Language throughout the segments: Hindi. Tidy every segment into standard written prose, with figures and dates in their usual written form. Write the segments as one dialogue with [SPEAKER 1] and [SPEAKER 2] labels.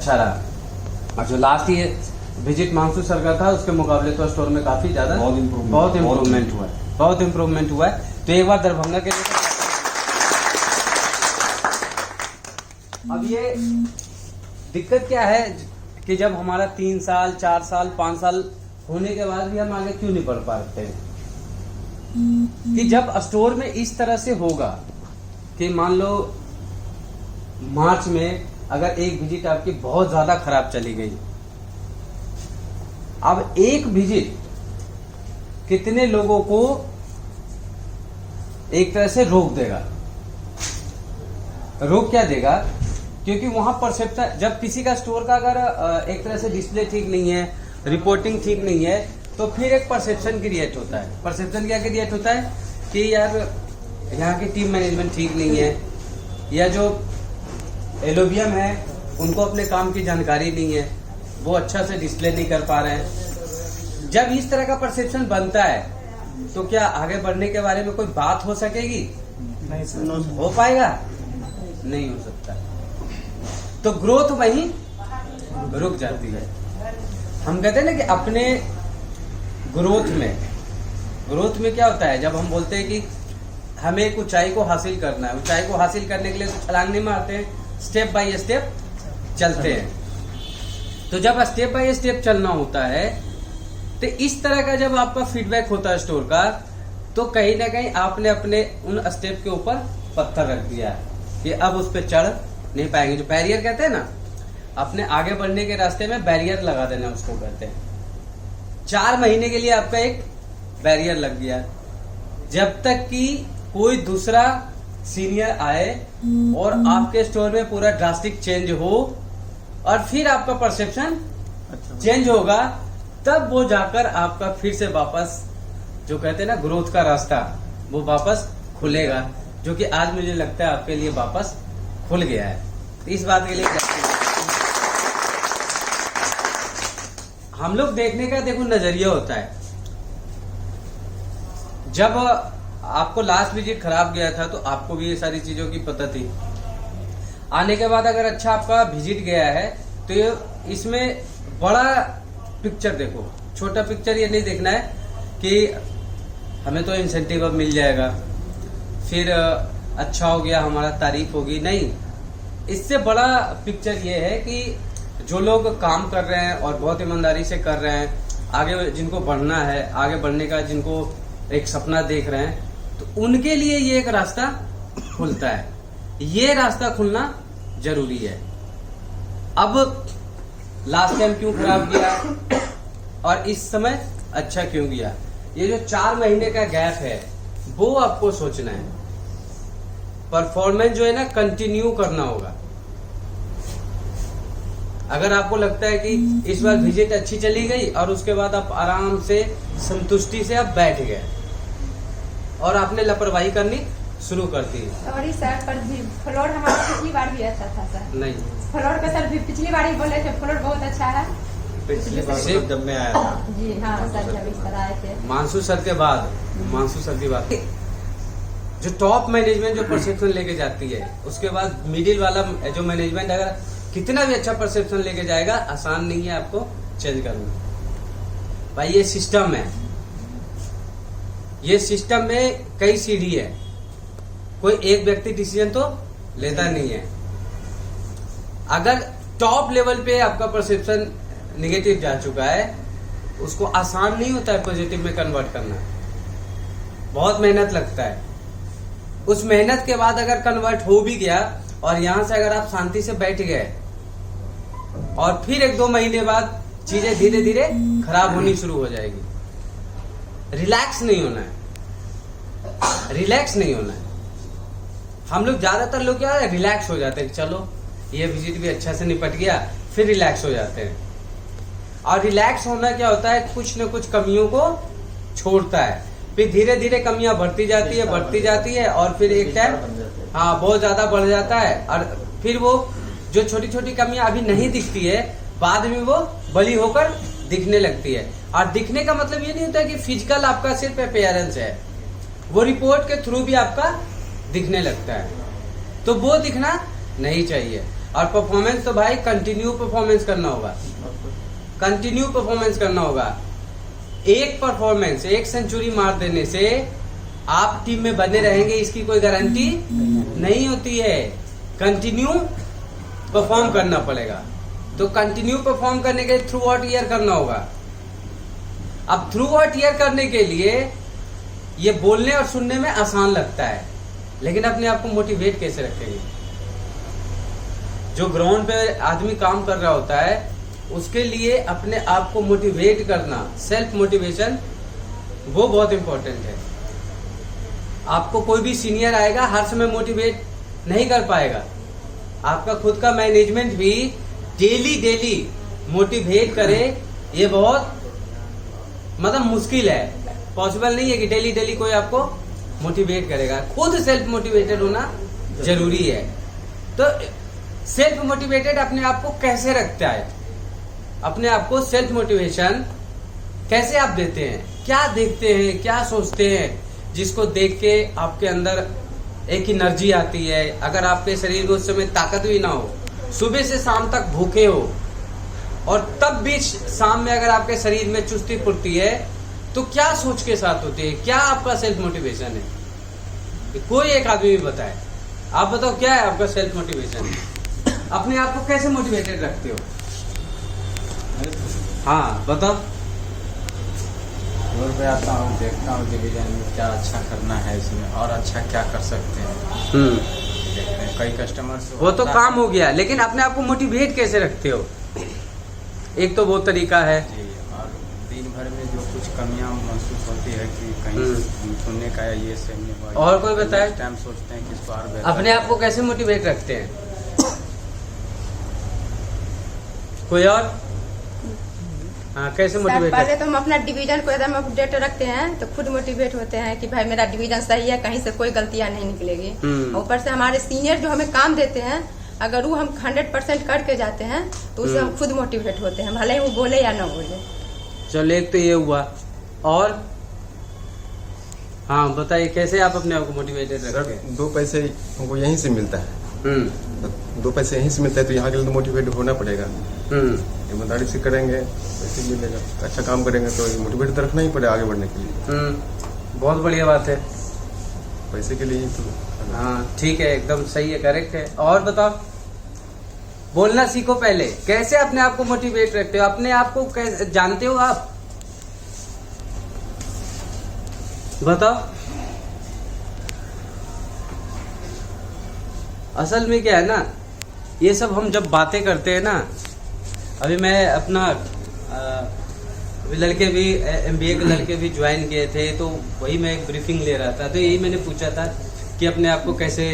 [SPEAKER 1] अच्छा रहा। और जो लास्ट ये विजिट मानसू सर का था उसके मुकाबले तो स्टोर में काफी ज्यादा बहुत इम्प्रूवमेंट हुआ है। तो एक बार दरभंगा के लिए अब ये दिक्कत क्या है कि जब हमारा 3 साल 4 साल 5 साल होने के बाद भी हम आगे क्यों नहीं बढ़ पाते हैं, कि जब स्टोर में इस तरह से होगा कि मान लो मार्च में अगर एक विजिट आपकी बहुत ज्यादा खराब चली गई, अब एक विजिट कितने लोगों को एक तरह से रोक देगा। रोक क्या देगा, क्योंकि वहां परसेप्शन, जब किसी का स्टोर का अगर एक तरह से डिस्प्ले ठीक नहीं है, रिपोर्टिंग ठीक नहीं है, तो फिर एक परसेप्शन क्रिएट होता है। परसेप्शन क्या क्रिएट होता है कि यार यहाँ की टीम मैनेजमेंट ठीक नहीं है, या जो एलोबियम है उनको अपने काम की जानकारी नहीं है, वो अच्छा से डिस्प्ले नहीं कर पा रहे हैं। जब इस तरह का परसेप्शन बनता है तो क्या आगे बढ़ने के बारे में कोई बात हो सकेगी? नहीं हो पाएगा, नहीं हो सकता। तो ग्रोथ वहीं रुक जाती है। हम कहते हैं ना कि अपने ग्रोथ में क्या होता है, जब हम बोलते हैं कि हमें एक ऊंचाई को हासिल करना है, ऊंचाई को हासिल करने के लिए तो छलांग नहीं मारते हैं, स्टेप बाय स्टेप चलते हैं। तो जब स्टेप बाय स्टेप चलना होता है तो इस तरह का जब आपका फीडबैक होता है स्टोर का, तो कहीं ना कहीं आपने अपने उन स्टेप के ऊपर पत्थर रख दिया है कि अब उस पर चढ़ नहीं पाएंगे। जो बैरियर कहते हैं ना, अपने आगे बढ़ने के रास्ते में बैरियर लगा देना उसको कहते हैं। 4 महीने के लिए आपका एक बैरियर लग गया, जब तक कि कोई दूसरा सीनियर आए और आपके स्टोर में पूरा ड्रास्टिक चेंज हो और फिर आपका परसेप्शन चेंज होगा, तब वो जाकर आपका फिर से वापस जो कहते हैं ना ग्रोथ का रास्ता, वो वापस खुलेगा, जो कि आज मुझे लगता है आपके लिए वापस खुल गया है। तो इस बात के लिए हम लोग देखने का देखो नजरिया होता है। जब आपको लास्ट विजिट खराब गया था तो आपको भी ये सारी चीजों की पता थी। आने के बाद अगर अच्छा आपका विजिट गया है तो ये इसमें बड़ा पिक्चर देखो, छोटा पिक्चर ये नहीं देखना है कि हमें तो इंसेंटिव अब मिल जाएगा, फिर अच्छा हो गया, हमारा तारीफ होगी, नहीं। इससे बड़ा पिक्चर ये है कि जो लोग काम कर रहे हैं और बहुत ईमानदारी से कर रहे हैं, आगे जिनको बढ़ना है, आगे बढ़ने का जिनको एक सपना देख रहे हैं, तो उनके लिए ये एक रास्ता खुलता है। ये रास्ता खुलना जरूरी है। अब लास्ट टाइम क्यों खराब गया और इस समय अच्छा क्यों गया, ये जो 4 महीने का गैप है वो आपको सोचना है। परफॉर्मेंस जो है ना कंटिन्यू करना होगा। अगर आपको लगता है कि इस बार विजिट अच्छी चली गई और उसके बाद आप आराम से संतुष्टि से आप बैठ गए और आपने लापरवाही करनी शुरू कर दी।
[SPEAKER 2] सॉरी सर, पर फ्लोर हमारा पिछली बार भी अच्छा था सर।
[SPEAKER 1] नहीं,
[SPEAKER 2] फ्लोर का सर पिछली बार ही बोले थे फ्लोर बहुत अच्छा है।
[SPEAKER 1] पिछली बार जब मैं आया था
[SPEAKER 2] जी हाँ सर, जब इस तरह आए थे
[SPEAKER 1] मानसू सर के बाद जो टॉप मैनेजमेंट जो परसेप्शन लेके जाती है, उसके बाद मिडिल वाला जो मैनेजमेंट अगर कितना भी अच्छा परसेप्शन लेके जाएगा, आसान नहीं है आपको चेंज करना। भाई ये सिस्टम है, ये सिस्टम में कई सीढ़ी है, कोई एक व्यक्ति डिसीजन तो लेता नहीं है। अगर टॉप लेवल पे आपका परसेप्शन नेगेटिव जा चुका है, उसको आसान नहीं होता है पॉजिटिव में कन्वर्ट करना, बहुत मेहनत लगता है। उस मेहनत के बाद अगर कन्वर्ट हो भी गया और यहां से अगर आप शांति से बैठ गए और फिर 1-2 महीने बाद चीजें धीरे धीरे खराब होनी शुरू हो जाएगी। रिलैक्स नहीं होना है, रिलैक्स नहीं होना है। हम लोग ज्यादातर लोग क्या है, रिलैक्स हो जाते हैं, चलो ये विजिट भी अच्छा से निपट गया, फिर रिलैक्स हो जाते हैं। और रिलैक्स होना क्या होता है, कुछ न कुछ कमियों को छोड़ता है, फिर धीरे धीरे कमियां बढ़ती जाती है और फिर एक टाइम बहुत ज्यादा बढ़ जाता है और फिर वो जो छोटी छोटी कमियां अभी नहीं दिखती है, बाद में वो बड़ी होकर दिखने लगती है। और दिखने का मतलब ये नहीं होता है कि फिजिकल आपका सिर्फ अपीयरेंस है, वो रिपोर्ट के थ्रू भी आपका दिखने लगता है, तो वो दिखना नहीं चाहिए। और परफॉर्मेंस तो भाई कंटिन्यू परफॉर्मेंस करना होगा, कंटिन्यू परफॉर्मेंस करना होगा। एक परफॉर्मेंस, एक सेंचुरी मार देने से आप टीम में बने रहेंगे इसकी कोई गारंटी नहीं होती है। कंटिन्यू परफॉर्म करना पड़ेगा। तो कंटिन्यू परफॉर्म करने के लिए थ्रू आउट ईयर करना होगा। अब थ्रू आउट ईयर करने के लिए ये बोलने और सुनने में आसान लगता है, लेकिन अपने आप को मोटिवेट कैसे रखेंगे? जो ग्राउंड पे आदमी काम कर रहा होता है उसके लिए अपने आप को मोटिवेट करना, सेल्फ मोटिवेशन, वो बहुत इंपॉर्टेंट है। आपको कोई भी सीनियर आएगा हर समय मोटिवेट नहीं कर पाएगा। आपका खुद का मैनेजमेंट भी डेली मोटिवेट करे, ये बहुत मतलब मुश्किल है। पॉसिबल नहीं है कि डेली कोई आपको मोटिवेट करेगा। खुद सेल्फ मोटिवेटेड होना जरूरी है। तो सेल्फ मोटिवेटेड अपने आप को कैसे रखता है? अपने आप को सेल्फ मोटिवेशन कैसे आप देते हैं? क्या देखते हैं, क्या सोचते हैं जिसको देख के आपके अंदर एक एनर्जी आती है? अगर आपके शरीर में उस समय ताकत भी ना हो, सुबह से शाम तक भूखे हो, और तब भी शाम में अगर आपके शरीर में चुस्ती फुर्ती है, तो क्या सोच के साथ होती है? क्या आपका सेल्फ मोटिवेशन है? कोई एक आदमी भी बताए। आप बताओ क्या है आपका सेल्फ मोटिवेशन? अपने आप को कैसे मोटिवेटेड रखते हो? हाँ बताओ।
[SPEAKER 3] रोड पे आता हूँ, देखता हूँ डिवीजन में क्या अच्छा करना है, इसमें और अच्छा क्या कर सकते हैं, देखते हैं। कई कस्टमर्स
[SPEAKER 1] वो तो काम हो गया, लेकिन अपने आप को मोटिवेट कैसे रखते हो? एक तो वो तरीका है
[SPEAKER 3] जी। और दिन भर में जो कुछ कमियां महसूस होती है कि कहीं सुनने का ये सही नहीं हुआ,
[SPEAKER 1] और कोई बताए?
[SPEAKER 3] टाइम सोचते हैं कि इसको और बेहतर
[SPEAKER 1] अपने आप को कैसे मोटिवेट रखते हैं? कोई और? हाँ, कैसे
[SPEAKER 2] सर,
[SPEAKER 1] मोटिवेट?
[SPEAKER 2] पहले तो हम अपना डिवीजन को एकदम अपडेट रखते हैं, तो खुद मोटिवेट होते हैं कि भाई मेरा डिवीजन सही है, कहीं से कोई गलतियां नहीं निकलेगी। ऊपर से हमारे सीनियर जो हमें काम देते हैं, अगर वो हम 100% करके जाते हैं तो उससे हम खुद मोटिवेट होते हैं, भले ही वो बोले या ना बोले।
[SPEAKER 1] चलो, एक तो ये हुआ। और हाँ बताइए, कैसे आप अपने आप को मोटिवेटेड रखते हैं?
[SPEAKER 4] 2 पैसे हमको यहीं से मिलता है, 2 पैसे यहीं से मिलता है, तो यहाँ के लिए तो मोटिवेट होना पड़ेगा। ईमानदारी से करेंगे पैसे मिलेगा, अच्छा काम करेंगे तो मोटिवेट तो रखना ही पड़ेगा आगे बढ़ने के लिए।
[SPEAKER 1] बहुत बढ़िया बात है।
[SPEAKER 4] पैसे के लिए ही तो।
[SPEAKER 1] हाँ ठीक है, एकदम सही है, करेक्ट है। और बताओ, बोलना सीखो पहले। कैसे अपने आप को मोटिवेट रखते हो? अपने आप को कैसे जानते हो आप? बताओ। असल में क्या है ना, ये सब हम जब बातें करते हैं ना, अभी मैं अपना अभी लड़के भी MBA के लड़के भी ज्वाइन किए थे, तो वही मैं एक ब्रीफिंग ले रहा था, तो यही मैंने पूछा था कि अपने आप को कैसे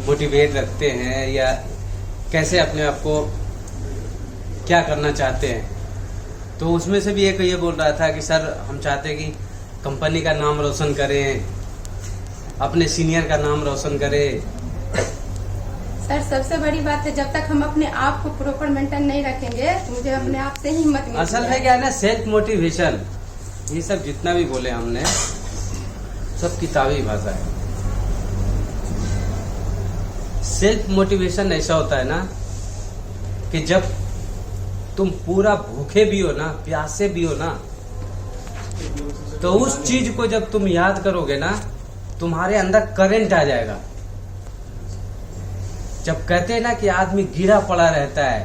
[SPEAKER 1] मोटिवेट रखते हैं, या कैसे अपने आप को क्या करना चाहते हैं। तो उसमें से भी एक ये बोल रहा था कि सर हम चाहते हैं कि कंपनी का नाम रोशन करें, अपने सीनियर का नाम रोशन करें।
[SPEAKER 2] सर, सबसे बड़ी बात है, जब तक हम अपने आप को प्रॉपर मेंटेन नहीं रखेंगे तो मुझे अपने आप से ही हिम्मत मिलती है।
[SPEAKER 1] असल में क्या है ना, सेल्फ मोटिवेशन, ये सब जितना भी बोले हमने, सब किताबी भाषा है। सेल्फ मोटिवेशन ऐसा होता है ना कि जब तुम पूरा भूखे भी हो ना, प्यासे भी हो ना, तो उस चीज को जब तुम याद करोगे ना, तुम्हारे अंदर करंट आ जाएगा। जब कहते हैं ना कि आदमी गिरा पड़ा रहता है,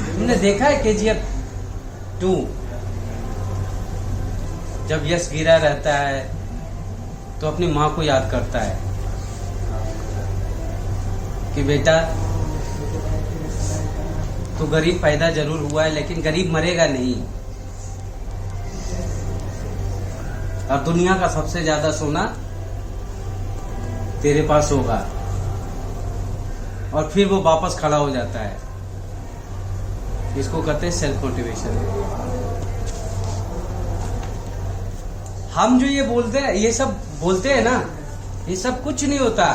[SPEAKER 1] तुमने देखा है KGF 2, जब यश गिरा रहता है तो अपनी माँ को याद करता है कि बेटा तू गरीब पैदा जरूर हुआ है, लेकिन गरीब मरेगा नहीं, और दुनिया का सबसे ज्यादा सोना तेरे पास होगा। और फिर वो वापस खड़ा हो जाता है। इसको कहते हैं सेल्फ मोटिवेशन। हम जो ये बोलते हैं, ये सब बोलते हैं ना, ये सब कुछ नहीं होता।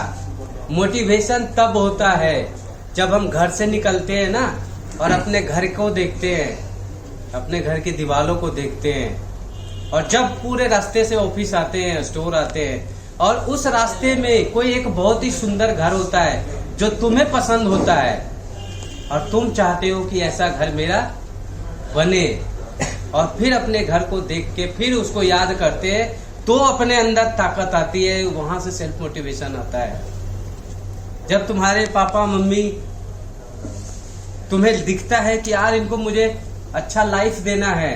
[SPEAKER 1] मोटिवेशन तब होता है जब हम घर से निकलते हैं ना, और अपने घर को देखते हैं, अपने घर की दीवारों को देखते हैं, और जब पूरे रास्ते से ऑफिस आते हैं, स्टोर आते हैं, और उस रास्ते में कोई एक बहुत ही सुंदर घर होता है जो तुम्हें पसंद होता है और तुम चाहते हो कि ऐसा घर मेरा बने, और फिर अपने घर को देख के फिर उसको याद करते हैं तो अपने अंदर ताकत आती है, वहां से सेल्फ मोटिवेशन आता है। जब तुम्हारे पापा मम्मी तुम्हें दिखता है कि यार इनको मुझे अच्छा लाइफ देना है,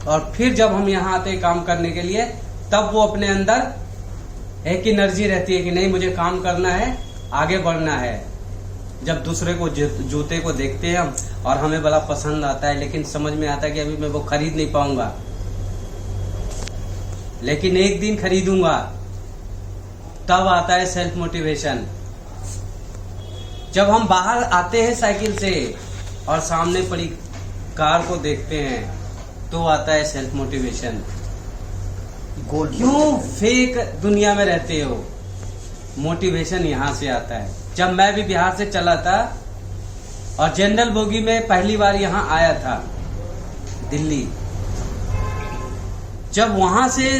[SPEAKER 1] और फिर जब हम यहाँ आते हैं काम करने के लिए, तब वो अपने अंदर एक एनर्जी रहती है कि नहीं मुझे काम करना है, आगे बढ़ना है। जब दूसरे को जूते को देखते हैं हम और हमें बड़ा पसंद आता है, लेकिन समझ में आता है कि अभी मैं वो खरीद नहीं पाऊंगा, लेकिन एक दिन खरीदूंगा, तब आता है सेल्फ मोटिवेशन। जब हम बाहर आते हैं साइकिल से और सामने पड़ी कार को देखते हैं, तो आता है सेल्फ मोटिवेशन। क्यों फेक दुनिया में रहते हो? मोटिवेशन यहां से आता है। जब मैं भी बिहार से चला था और जनरल बोगी में पहली बार यहां आया था दिल्ली, जब वहां से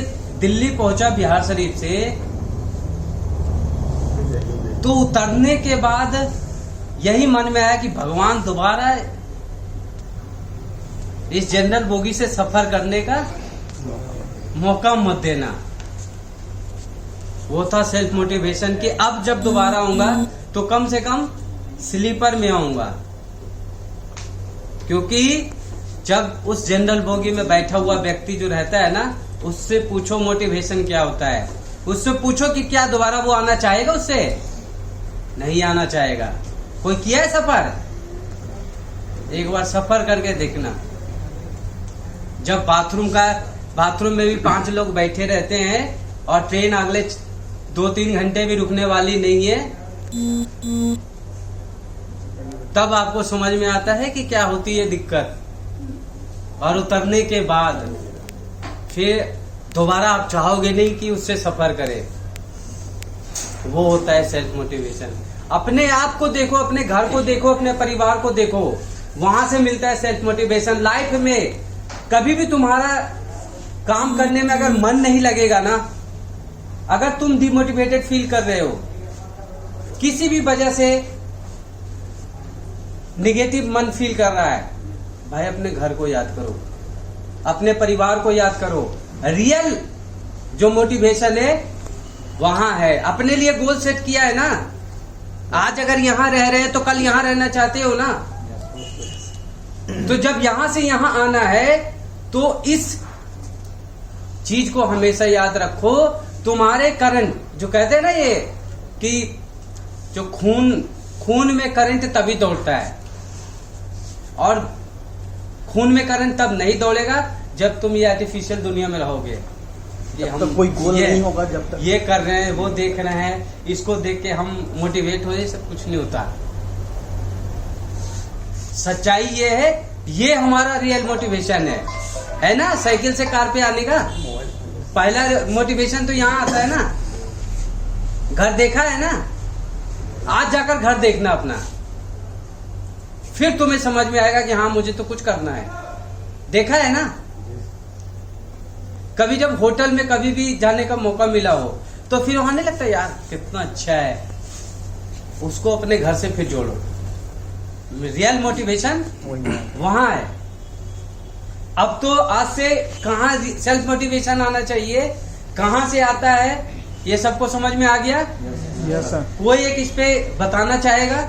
[SPEAKER 1] दिल्ली पहुंचा बिहार शरीफ से, तो उतरने के बाद यही मन में आया कि भगवान दोबारा इस जनरल बोगी से सफर करने का मौका मत देना। वो था सेल्फ मोटिवेशन कि अब जब दोबारा आऊंगा तो कम से कम स्लीपर में आऊंगा, क्योंकि जब उस जनरल बोगी में बैठा हुआ व्यक्ति जो रहता है ना, उससे पूछो मोटिवेशन क्या होता है, उससे पूछो कि क्या दोबारा वो आना चाहेगा, उससे नहीं आना चाहेगा। कोई किया है सफर? एक बार सफर करके देखना। जब बाथरूम में भी 5 लोग बैठे रहते हैं और ट्रेन अगले 2-3 घंटे भी रुकने वाली नहीं है, तब आपको समझ में आता है कि क्या होती है दिक्कत। और उतरने के बाद फिर दोबारा आप चाहोगे नहीं कि उससे सफर करे। वो होता है सेल्फ मोटिवेशन। अपने आप को देखो, अपने घर को देखो, अपने परिवार को देखो, वहां से मिलता है सेल्फ मोटिवेशन। लाइफ में कभी भी तुम्हारा काम करने में अगर मन नहीं लगेगा ना, अगर तुम डिमोटिवेटेड फील कर रहे हो, किसी भी वजह से निगेटिव मन फील कर रहा है, भाई अपने घर को याद करो, अपने परिवार को याद करो। रियल जो मोटिवेशन है वहां है। अपने लिए गोल सेट किया है ना, आज अगर यहां रह रहे हैं तो कल यहां रहना चाहते हो ना, तो जब यहां से यहां आना है तो इस चीज को हमेशा याद रखो। तुम्हारे करंट जो कहते हैं ना, ये कि जो खून में करंट तभी दौड़ता है, और खून में करंट तब नहीं दौड़ेगा जब तुम ये आर्टिफिशियल दुनिया में रहोगे।
[SPEAKER 5] जब तक कोई गोल नहीं होगा, जब तक
[SPEAKER 1] ये कर रहे हैं, वो देख रहे हैं, इसको देख के हम मोटिवेट हो जाए, सब कुछ नहीं होता। सच्चाई ये है, ये हमारा रियल मोटिवेशन है ना। साइकिल से कार पे आने का पहला मोटिवेशन तो यहाँ आता है ना। घर देखा है ना, आज जाकर घर देखना अपना, फिर तुम्हें समझ में आएगा कि हाँ मुझे तो कुछ करना है। देखा है ना, कभी जब होटल में कभी भी जाने का मौका मिला हो तो फिर वहां नहीं लगता यार कितना अच्छा है, उसको अपने घर से फिर जोड़ो। रियल मोटिवेशन वहां है। अब तो आज से कहाँ सेल्फ मोटिवेशन आना चाहिए, कहाँ से आता है, ये सबको समझ में आ गया।
[SPEAKER 5] Yes sir.
[SPEAKER 1] कोई एक इस पे बताना चाहेगा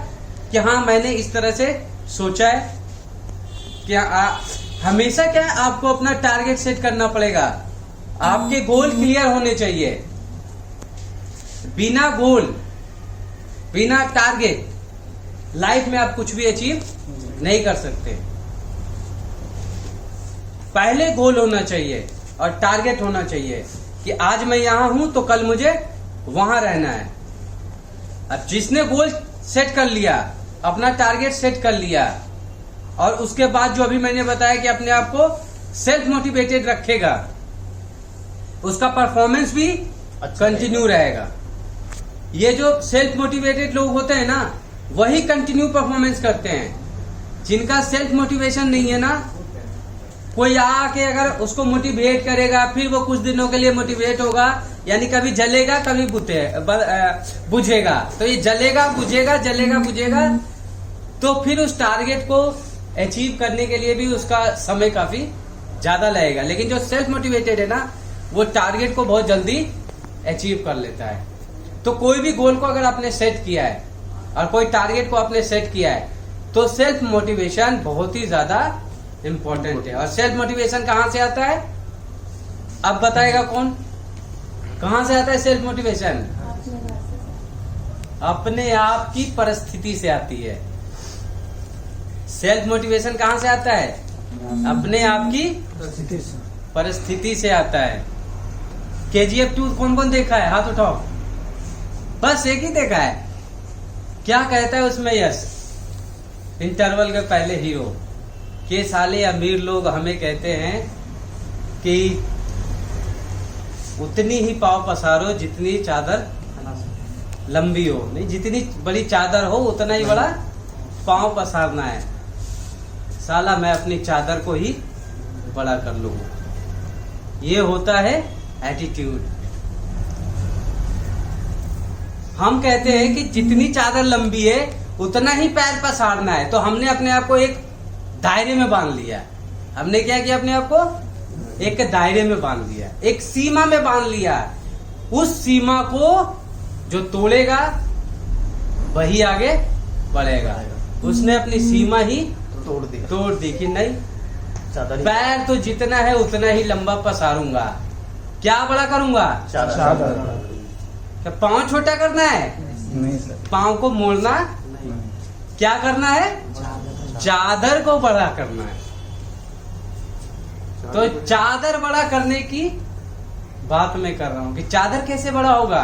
[SPEAKER 1] कि हाँ मैंने इस तरह से सोचा है। क्या हमेशा क्या है, आपको अपना टारगेट सेट करना पड़ेगा। आपके गोल क्लियर होने चाहिए। बिना गोल, बिना टारगेट लाइफ में आप कुछ भी अचीव नहीं कर सकते। पहले गोल होना चाहिए और टारगेट होना चाहिए कि आज मैं यहां हूं तो कल मुझे वहां रहना है। अब जिसने गोल सेट कर लिया, अपना टारगेट सेट कर लिया, और उसके बाद जो अभी मैंने बताया कि अपने आप को सेल्फ मोटिवेटेड रखेगा, उसका परफॉर्मेंस भी कंटिन्यू रहेगा। ये जो सेल्फ मोटिवेटेड लोग होते हैं ना, वही कंटिन्यू परफॉर्मेंस करते हैं। जिनका सेल्फ मोटिवेशन नहीं है ना, कोई आके अगर उसको मोटिवेट करेगा, फिर वो कुछ दिनों के लिए मोटिवेट होगा, यानी कभी जलेगा कभी बुझेगा। तो ये जलेगा बुझेगा, तो फिर उस टारगेट को अचीव करने के लिए भी उसका समय काफी ज्यादा लगेगा। लेकिन जो सेल्फ मोटिवेटेड है ना, वो टारगेट को बहुत जल्दी अचीव कर लेता है। तो कोई भी गोल को अगर आपने सेट किया है और कोई टारगेट को आपने सेट किया है, तो सेल्फ मोटिवेशन बहुत ही ज्यादा इम्पोर्टेंट है। और सेल्फ मोटिवेशन कहां से आता है, अब बताएगा कौन, कहां से आता है सेल्फ मोटिवेशन? अपने आप की परिस्थिति से आती है। सेल्फ मोटिवेशन कहां से आता है? अपने आप की परिस्थिति से आता है। KGF 2 कौन कौन देखा है? हाथ उठाओ। बस एक ही देखा है। क्या कहता है उसमें यश, इंटरवल के पहले हीरो, के साले अमीर लोग हमें कहते हैं कि उतनी ही पाव पसारो जितनी चादर लंबी हो। नहीं, जितनी बड़ी चादर हो उतना ही बड़ा पांव पसारना है। साला मैं अपनी चादर को ही बड़ा कर लूंगा। ये होता है एटीट्यूड। हम कहते हैं कि जितनी चादर लंबी है उतना ही पैर पसारना है। तो हमने अपने आप को एक दायरे में बांध लिया। हमने क्या किया? अपने आप को एक दायरे में बांध लिया, एक सीमा में बांध लिया। उस सीमा को जो तोड़ेगा वही आगे बढ़ेगा। उसने अपनी सीमा ही तोड़ दी कि नहीं, पैर तो जितना है उतना ही लंबा पसारूंगा। क्या बड़ा करूंगा? क्या पांव छोटा करना है?
[SPEAKER 5] नहीं सर।
[SPEAKER 1] पांव को मोड़ना
[SPEAKER 5] नहीं।
[SPEAKER 1] क्या करना है? चादर को बड़ा करना है। तो चादर बड़ा करने की बात मैं कर रहा हूं कि चादर कैसे बड़ा होगा।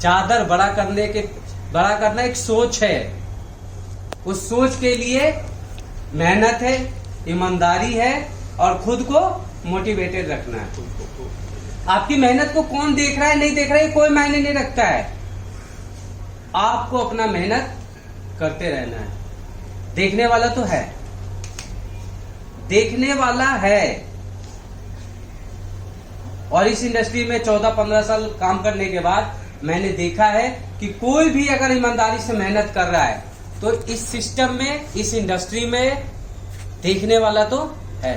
[SPEAKER 1] चादर बड़ा करना एक सोच है। उस सोच के लिए मेहनत है, ईमानदारी है और खुद को मोटिवेटेड रखना है। आपकी मेहनत को कौन देख रहा है नहीं देख रहा है कोई मायने नहीं रखता है। आपको अपना मेहनत करते रहना है। देखने वाला तो है, देखने वाला है। और इस इंडस्ट्री में 14-15 साल काम करने के बाद मैंने देखा है कि कोई भी अगर ईमानदारी से मेहनत कर रहा है तो इस सिस्टम में, इस इंडस्ट्री में देखने वाला तो है।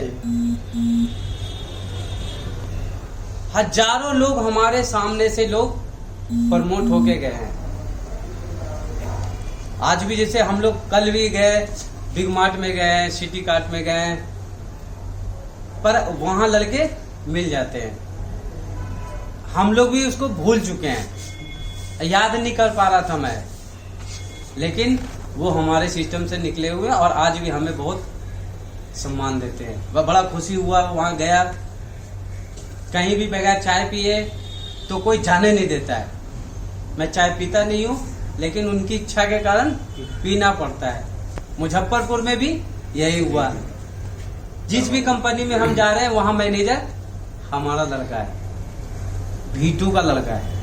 [SPEAKER 1] हजारों लोग हमारे सामने से लोग प्रमोट होके गए हैं। आज भी जैसे हम लोग कल भी गए, बिग मार्ट में गए, सिटी कार्ट में गए, पर वहां लड़के मिल जाते हैं। हम लोग भी उसको भूल चुके हैं, याद नहीं कर पा रहा था मैं, लेकिन वो हमारे सिस्टम से निकले हुए हैं और आज भी हमें बहुत सम्मान देते हैं। वह बड़ा खुशी हुआ, वहां गया, कहीं भी बगैर चाय पिए तो कोई जाने नहीं देता है। मैं चाय पीता नहीं हूँ, लेकिन उनकी इच्छा के कारण पीना पड़ता है। मुजफ्फरपुर में भी यही हुआ। जिस भी कंपनी में हम जा रहे हैं वहां मैनेजर हमारा लड़का है, V2 का लड़का है।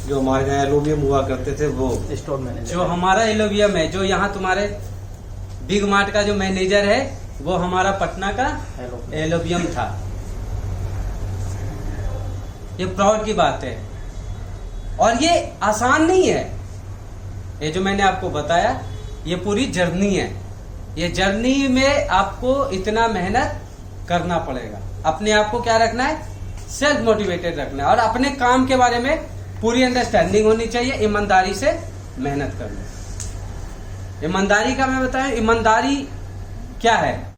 [SPEAKER 6] जो हमारे यहाँ एलोबियम हुआ करते थे वो
[SPEAKER 5] स्टोर मैनेजर
[SPEAKER 1] जो हमारा एलोबियम है, जो यहाँ तुम्हारे बिग मार्ट का जो मैनेजर है वो हमारा पटना का एलोबियम था। ये प्राउड की बात है और ये आसान नहीं है। ये जो मैंने आपको बताया ये पूरी जर्नी है। ये जर्नी में आपको इतना मेहनत करना पड़ेगा। अपने आप को क्या रखना है? सेल्फ मोटिवेटेड रखना है और अपने काम के बारे में पूरी अंडरस्टैंडिंग होनी चाहिए। ईमानदारी से मेहनत करना। ईमानदारी का मैं बताऊं, ईमानदारी क्या है?